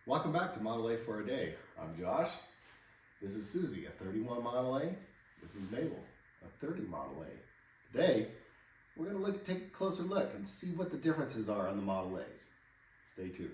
Welcome back to ModelA for a Day. I'm Josh. This is Susie, a 31 Model A. This is Mabel, a 30 Model A. Today, we're going to take a closer look and see what the differences are on the Model A's. Stay tuned.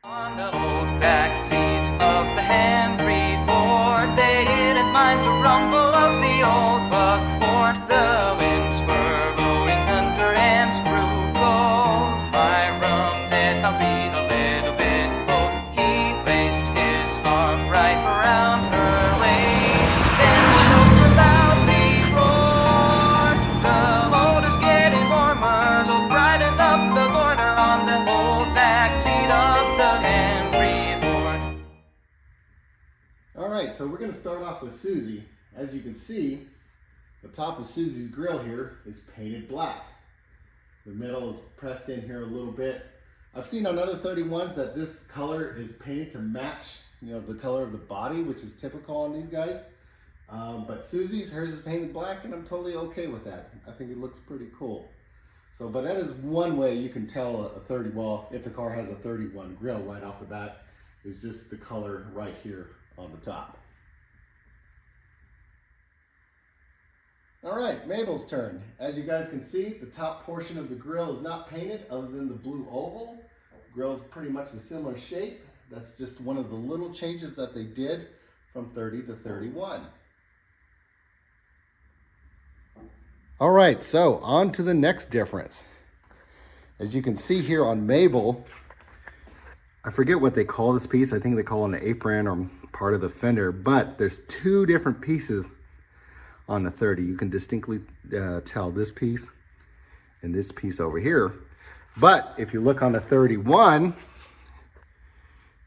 On the old back seat of the Henry Ford, they didn't mind the rumble of the old buckboard. The winds were blowing thunder and screw cold. Hiram did not be a little bit bold. He placed his arm right around her waist, then the chauffeur loudly roared. The motor's getting warmer, so brightened up the corner on the old back seat of the Henry Ford. Alright, so we're going to start off with Susie. As you can see, the top of Susie's grill here is painted black. The middle is pressed in here a little bit. I've seen on other 31s that this color is painted to match, the color of the body, which is typical on these guys. But Susie's, hers is painted black, and I'm totally okay with that. I think it looks pretty cool. So, but that is one way you can tell if the car has a 31 grill right off the bat, is just the color right here on the top. All right, Mabel's turn. As you guys can see, the top portion of the grill is not painted other than the blue oval. The grill is pretty much a similar shape. That's just one of the little changes that they did from 30 to 31. All right, so on to the next difference. As you can see here on Mabel, I forget what they call this piece. I think they call it an apron or part of the fender, but there's two different pieces on the 30. You can distinctly tell this piece and this piece over here. But if you look on the 31,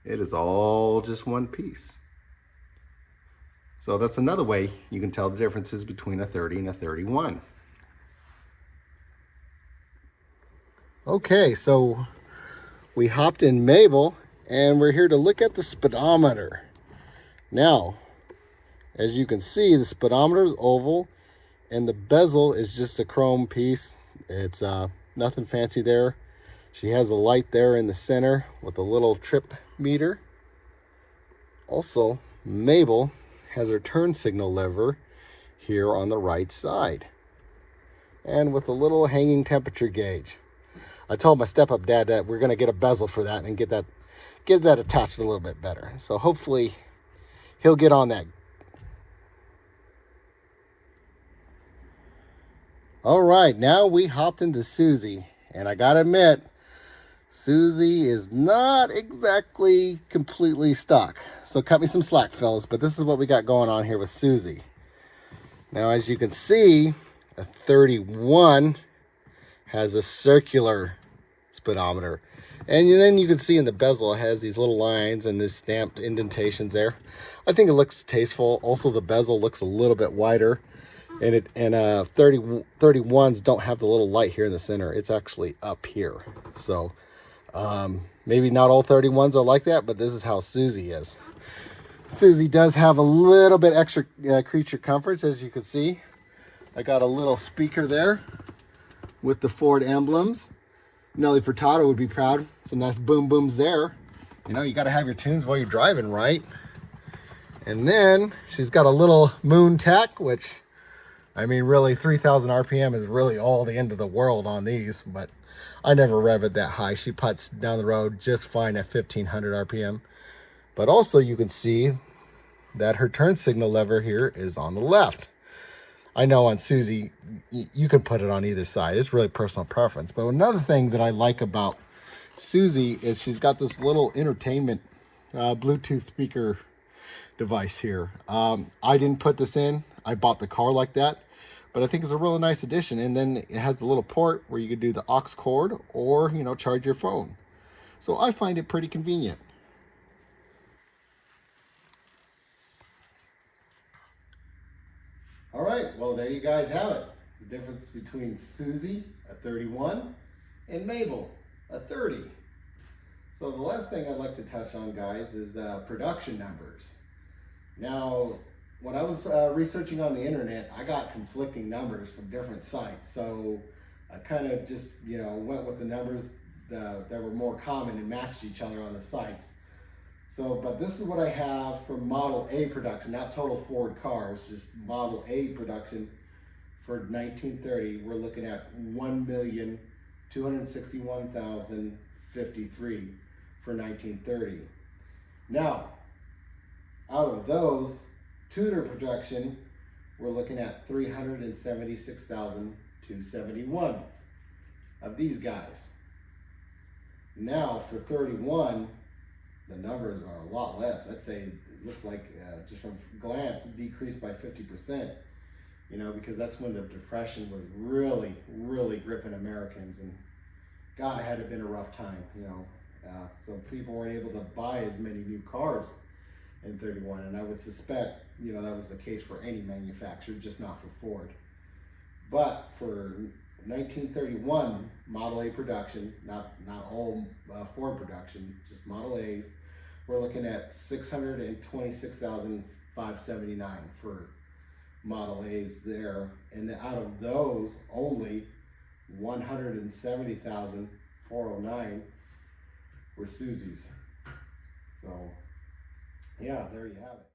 it is all just one piece. So that's another way you can tell the differences between a 30 and a 31. Okay, so we hopped in Mabel and we're here to look at the speedometer. Now, as you can see, the speedometer is oval and the bezel is just a chrome piece. It's nothing fancy there. She has a light there in the center with a little trip meter. Also, Mabel has her turn signal lever here on the right side and with a little hanging temperature gauge. I told my step-up dad that we're going to get a bezel for that and get that attached a little bit better. So hopefully he'll get on that. All right, now we hopped into Susie, and I gotta admit, Susie is not exactly completely stuck. So cut me some slack, fellas, but this is what we got going on here with Susie. Now, as you can see, a 31 has a circular speedometer. And then you can see in the bezel, it has these little lines and these stamped indentations there. I think it looks tasteful. Also, the bezel looks a little bit wider. And 31s don't have the little light here in the center. It's actually up here. So maybe not all 31s are like that, but this is how Susie is. Susie does have a little bit extra creature comforts, as you can see. I got a little speaker there with the Ford emblems. Nelly Furtado would be proud. Some nice boom booms there. You got to have your tunes while you're driving, right? And then she's got a little moon tech, which, I mean, really 3,000 RPM is really all the end of the world on these, but I never rev it that high. She puts down the road just fine at 1,500 RPM. But also you can see that her turn signal lever here is on the left. I know on Susie, you can put it on either side. It's really personal preference. But another thing that I like about Susie is she's got this little entertainment Bluetooth speaker device here. I didn't put this in. I bought the car like that. But I think it's a really nice addition. And then it has a little port where you could do the aux cord or, charge your phone. So I find it pretty convenient. All right, well, there you guys have it. The difference between Susie, a 31, and Mabel, a 30. So the last thing I'd like to touch on, guys, is production numbers. Now, when I was researching on the internet, I got conflicting numbers from different sites. So I kind of just, went with the numbers that were more common and matched each other on the sites. So, but this is what I have for Model A production, not total Ford cars, just Model A production for 1930. We're looking at 1,261,053 for 1930. Now, out of those, Tudor production, we're looking at 376,271 of these guys. Now for 31, the numbers are a lot less. I'd say it looks like, just from glance, it decreased by 50%, you know, because that's when the Depression was really, really gripping Americans. And God, it had to have been a rough time, you know. So people weren't able to buy as many new cars in 31. And I would suspect, you know, that was the case for any manufacturer, just not for Ford. But for 1931 Model A production, not all Ford production, just Model A's, we're looking at 626,579 for Model A's there, and out of those, only 170,409 were Susie's. So yeah, there you have it.